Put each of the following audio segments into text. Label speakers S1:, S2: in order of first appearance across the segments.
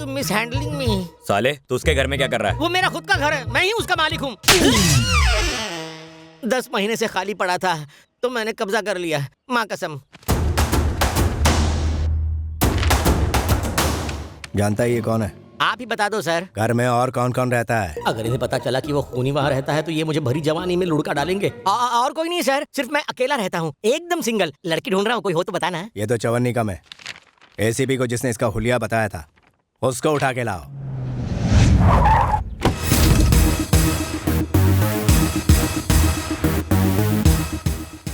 S1: You miss handling मी?
S2: साले तू उसके घर में क्या कर रहा है?
S1: वो मेरा खुद का घर है, मैं ही उसका मालिक हूँ। 10 महीने से खाली पड़ा था तो मैंने कब्जा कर लिया, माँ कसम।
S3: जानता है ये कौन है?
S1: आप ही बता दो सर।
S3: घर में और कौन कौन रहता है?
S1: अगर इन्हें पता चला कि वो खूनी वहाँ रहता है तो ये मुझे भरी जवानी में लुढ़का डालेंगे। और कोई नहीं सर, सिर्फ मैं अकेला रहता हूँ, एकदम सिंगल। लड़की ढूंढ रहा हूँ, कोई हो तो बताना।
S3: ये तो चवन्नी कम है। एसीपी को जिसने इसका हुलिया बताया था उसको उठा के लाओ।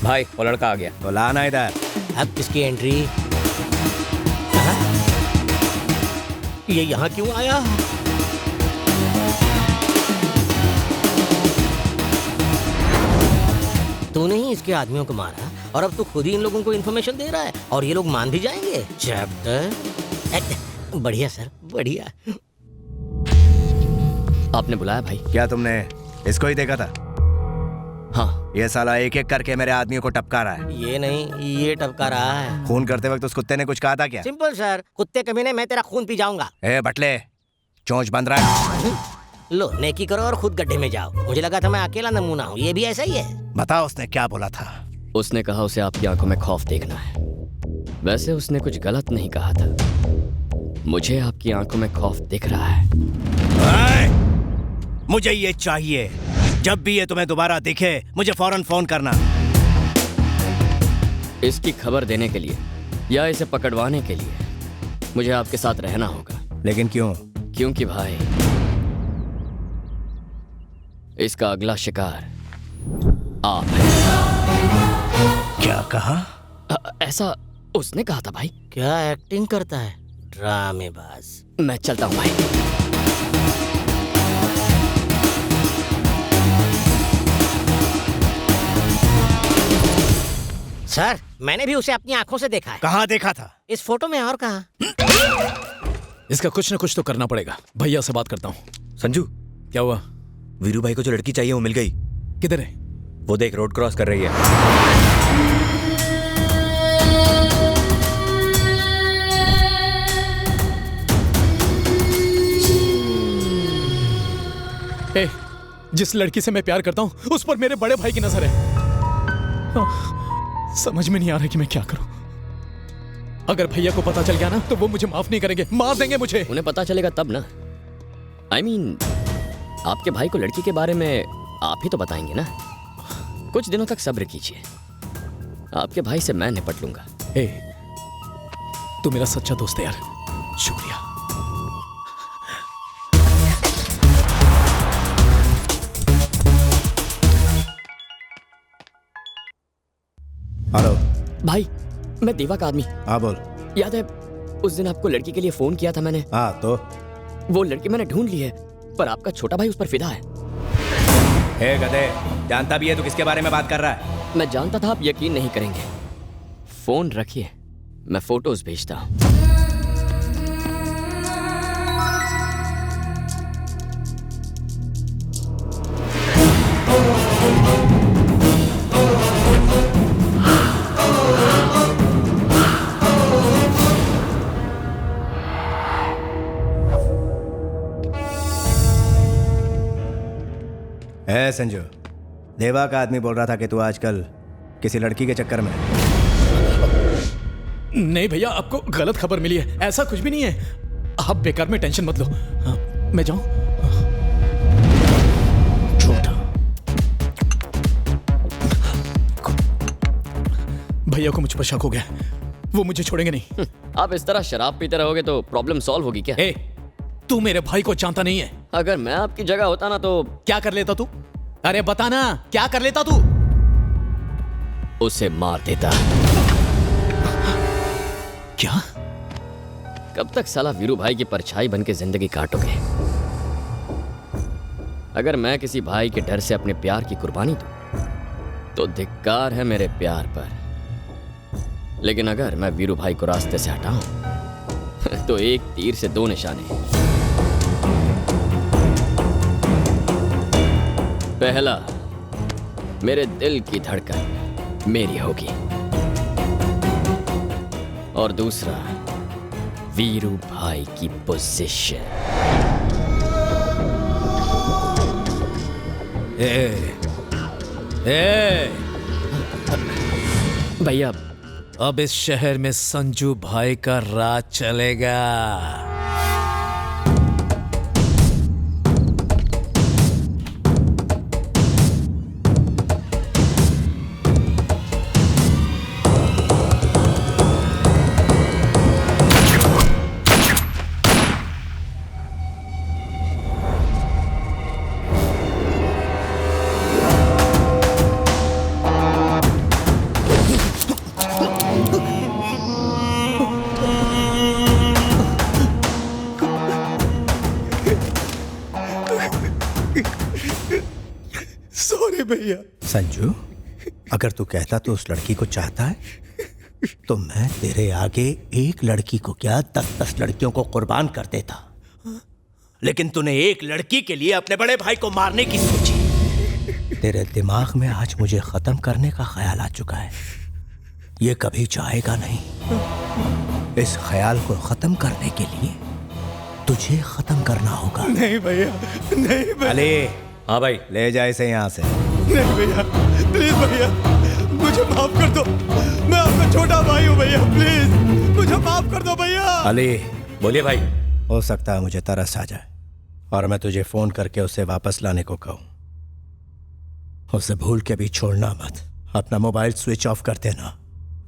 S2: भाई वो लड़का आ गया।
S3: तो लाना इधर।
S1: अब किसकी एंट्री? ये यहाँ क्यों आया? तूने ही इसके आदमियों को मारा और अब तू खुद ही इन लोगों को इन्फॉर्मेशन दे रहा है और ये लोग मान भी जाएंगे। चैप्टर बढ़िया सर, बढ़िया।
S2: आपने बुलाया भाई?
S3: क्या तुमने इसको ही देखा था?
S2: हाँ।
S3: ये साला एक एक करके मेरे आदमियों को टपका रहा है।
S1: ये नहीं, ये टपका रहा है।
S3: खून करते वक्त उस कुत्ते ने कुछ कहा था क्या?
S1: सिंपल सर, कुत्ते कमीने मैं तेरा खून पी जाऊंगा।
S3: ए बटले, चोंच बंद रहा।
S1: लो नेकी करो और खुद गड्ढे में जाओ। मुझे लगा था मैं अकेला नमूना हूँ, ये भी ऐसा ही है।
S3: बता उसने क्या बोला था?
S2: उसने कहा उसे आपकी आंखों में खौफ देखना है। वैसे उसने कुछ गलत नहीं कहा था। मुझे आपकी आंखों में खौफ दिख रहा है।
S3: मुझे ये चाहिए। जब भी ये तुम्हें दोबारा दिखे मुझे फौरन फोन करना।
S2: इसकी खबर देने के लिए या इसे पकड़वाने के लिए मुझे आपके साथ रहना होगा।
S3: लेकिन क्यों?
S2: क्योंकि भाई इसका अगला शिकार आप हैं।
S3: क्या कहा?
S2: ऐसा उसने कहा था भाई।
S1: क्या एक्टिंग करता है, ड्रामेबाज।
S2: मैं चलता हूँ भाई।
S1: सर मैंने भी उसे अपनी आंखों से देखा है।
S3: कहाँ देखा था?
S1: इस फोटो में और कहाँ?
S4: इसका कुछ न कुछ तो करना पड़ेगा। भैया से बात करता हूँ।
S2: संजू,
S4: क्या हुआ?
S2: वीरू भाई को जो लड़की चाहिए वो मिल गई।
S4: किधर है?
S2: वो देख, रोड क्रॉस कर रही है।
S4: ए, जिस लड़की से मैं प्यार करता हूँ उस पर मेरे बड़े भाई की नजर है। समझ में नहीं आ रहा कि मैं क्या करूं। अगर भैया को पता चल गया ना तो वो मुझे माफ नहीं करेंगे, मार देंगे मुझे।
S2: उन्हें पता चलेगा तब ना। I mean, आपके भाई को लड़की के बारे में आप ही तो बताएंगे ना। कुछ दिनों तक सब्र कीजिए, आपके भाई से मैं निपट लूंगा।
S4: ए, तू मेरा सच्चा दोस्त है यार, शुक्रिया।
S3: हेलो
S2: भाई, मैं देवा का आदमी।
S3: हाँ बोल।
S2: याद है उस दिन आपको लड़की के लिए फोन किया था मैंने?
S3: हाँ तो
S2: वो लड़की मैंने ढूंढ ली है, पर आपका छोटा भाई उस पर फिदा है।
S3: हे गधे, जानता भी है तू किसके बारे में बात कर रहा है?
S2: मैं जानता था आप यकीन नहीं करेंगे। फोन रखिए, मैं फोटोज भेजता हूँ।
S3: है संजू, देवा का आदमी बोल रहा था कि तू आजकल किसी लड़की के चक्कर में।
S4: नहीं भैया, आपको गलत खबर मिली है, ऐसा कुछ भी नहीं है। आप बेकार में टेंशन मत लो। हाँ, मैं जाऊं? झूठा। भैया को मुझ पर शक हो गया, वो मुझे छोड़ेंगे नहीं।
S2: आप इस तरह शराब पीते रहोगे तो प्रॉब्लम सॉल्व होगी क्या?
S4: ए, तू मेरे भाई को जानता नहीं है।
S2: अगर मैं आपकी जगह होता ना तो
S4: क्या कर लेता तू? अरे बता ना, क्या कर लेता तू?
S2: उसे मार देता।
S4: क्या?
S2: कब तक साला वीरू भाई की परछाई बन के जिंदगी काटोगे? अगर मैं किसी भाई के डर से अपने प्यार की कुर्बानी दूं तो धिक्कार है मेरे प्यार पर। लेकिन अगर मैं वीरू भाई को रास्ते से हटाऊं तो एक तीर से दो निशाने। पहला, मेरे दिल की धड़कन मेरी होगी, और दूसरा, वीरू भाई की पोजीशन। भैया
S4: अब इस शहर में संजू भाई का राज चलेगा। सॉरी भैया।
S3: संजू, अगर तू कहता तो उस लड़की को चाहता है तो मैं तेरे आगे एक लड़की को क्या 10-10 लड़कियों को कुर्बान कर देता, लेकिन तूने एक लड़की के लिए अपने बड़े भाई को मारने की सोची। तेरे दिमाग में आज मुझे खत्म करने का ख्याल आ चुका है। ये कभी जाएगा नहीं। इस ख्याल को खत्म करने के लिए तुझे खत्म करना होगा।
S4: नहीं भैया, नहीं भैया।
S3: अली,
S5: हाँ भाई,
S3: ले जा इसे यहाँ से।
S4: नहीं भैया, प्लीज भैया, मुझे माफ कर दो। मैं आपका छोटा भाई हूँ भैया, प्लीज मुझे माफ कर दो भैया।
S3: अली,
S5: बोलिए भाई।
S3: हो सकता है मुझे तरस आ जाए और मैं तुझे फोन करके उसे वापस लाने को कहूँ। उसे भूल के भी छोड़ना मत। अपना मोबाइल स्विच ऑफ कर देना।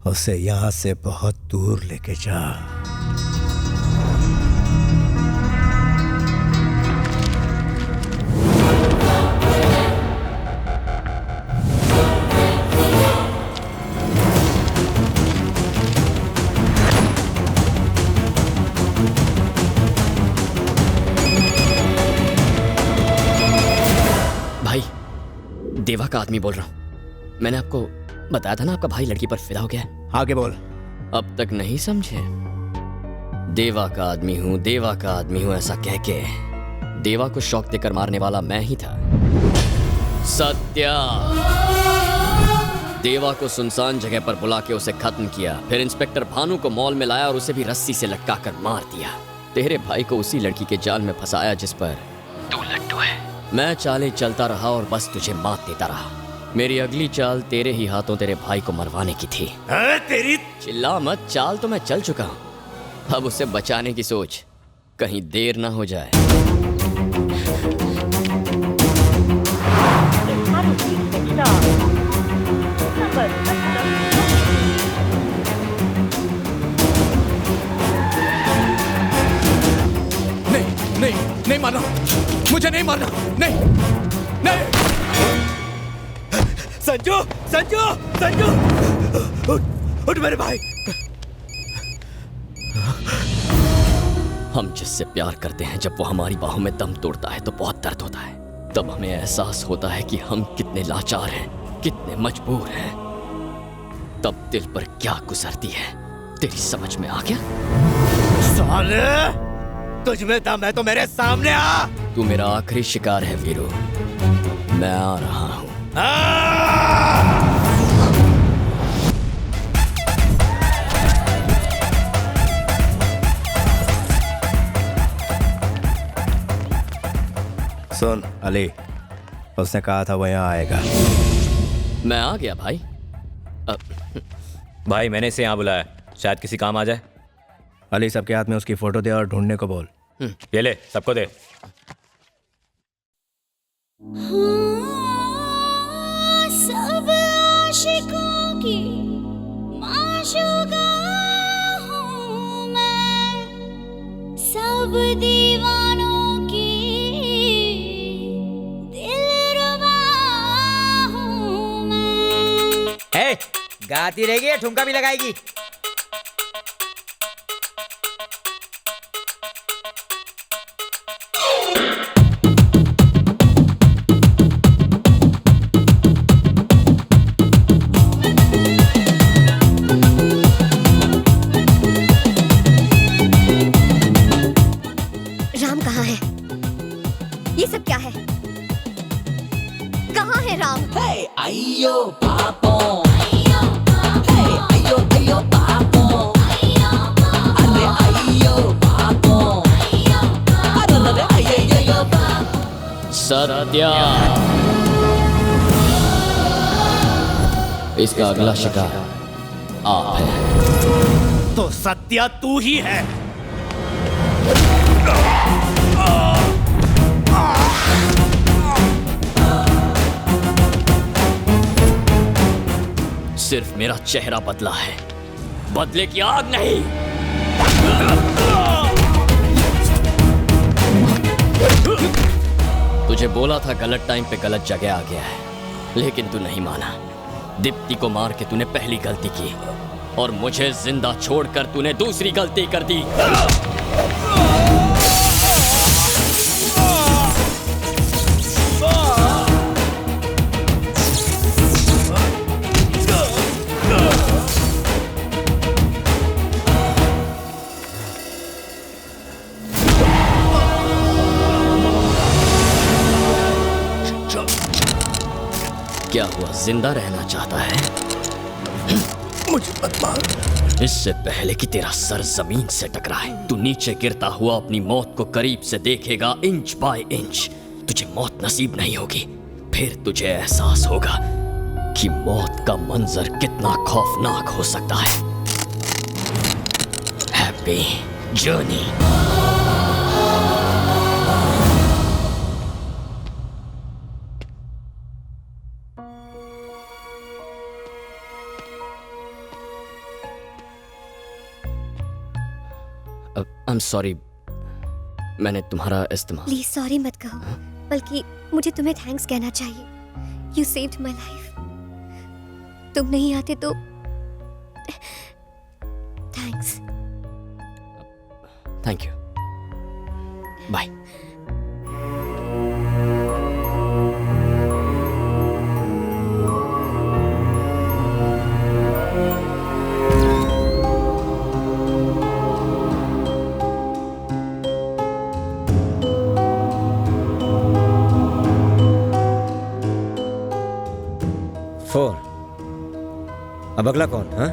S3: उसे यहाँ से बहुत दूर लेके जा।
S2: देवा का आदमी बोल रहा हूँ। मैंने आपको बताया था ना, आपका भाई लड़की पर फिदा हो गया है।
S3: आगे बोल।
S2: अब तक नहीं समझे? देवा का आदमी हूँ, देवा का आदमी हूँ ऐसा कह के देवा को शौक देकर मारने वाला मैं ही था। सत्या देवा को सुनसान जगह पर बुला के उसे खत्म किया, फिर इंस्पेक्टर भानु को मॉल में लाया और उसे भी रस्सी से लटकाकर मार दिया। तेरे भाई को उसी लड़की के जाल में फंसाया जिस पर तू लट्टू है। मैं चाले चलता रहा और बस तुझे मात देता रहा। मेरी अगली चाल तेरे ही हाथों तेरे भाई को मरवाने की थी।
S3: तेरी
S2: चिल्ला मत, चाल तो मैं चल चुका हूँ। अब उसे बचाने की सोच, कहीं देर ना हो जाए।
S4: नहीं नहीं नहीं मारना, मुझे नहीं मारना, नहीं नहीं।
S3: संजू, संजू, संजू, उठ मेरे भाई।
S2: हम जिससे प्यार करते हैं, जब वो हमारी बाहों में दम तोड़ता है तो बहुत दर्द होता है। तब हमें एहसास होता है कि हम कितने लाचार हैं, कितने मजबूर हैं। तब दिल पर क्या गुजरती है, तेरी समझ में आ गया?
S3: साले, तुझ में दम है तो मेरे सामने आ।
S2: तू मेरा आखिरी शिकार है वीरू, मैं आ रहा हूं।
S3: सुन अली, उसने कहा था वो यहाँ आएगा।
S2: मैं आ गया भाई।
S5: भाई मैंने इसे यहाँ बुलाया, शायद किसी काम आ जाए।
S3: अली, सबके हाथ में उसकी फोटो दे और ढूंढने को बोल।
S5: ये ले, सबको दे।
S6: सब आशिकों की माशूका हूँ मैं, सब दीवानों की दिलरुबा हूँ मैं।
S7: हे, गाती रहेगी या ठुमका भी लगाएगी?
S8: राम कहाँ है? ये सब क्या है? कहाँ है राम?
S9: अयो पापो, अयो पापो, अयो पापो, अरे अयो
S2: सत्या। इसका अगला शिकार आप है।
S3: तो सत्या तू ही है।
S2: सिर्फ मेरा चेहरा बदला है, बदले की आग नहीं। तुझे बोला था गलत टाइम पे गलत जगह आ गया है, लेकिन तू नहीं माना। दीप्ति को मार के तूने पहली गलती की और मुझे जिंदा छोड़कर तूने दूसरी गलती कर दी। क्या हुआ, जिंदा रहना चाहता है?
S3: मुझे मत मार।
S2: इससे पहले कि तेरा सर जमीन से टकराए, तू नीचे गिरता हुआ अपनी मौत को करीब से देखेगा, इंच बाय इंच। तुझे मौत नसीब नहीं होगी, फिर तुझे एहसास होगा कि मौत का मंजर कितना खौफनाक हो सकता है। Happy journey. I'm sorry, मैंने तुम्हारा इस्तेमाल।
S8: प्लीज सॉरी मत कहो, बल्कि मुझे तुम्हें थैंक्स कहना चाहिए। You saved my life. तुम नहीं आते तो थैंक्स।
S2: Thank you, bye.
S7: अब अगला कौन? हाँ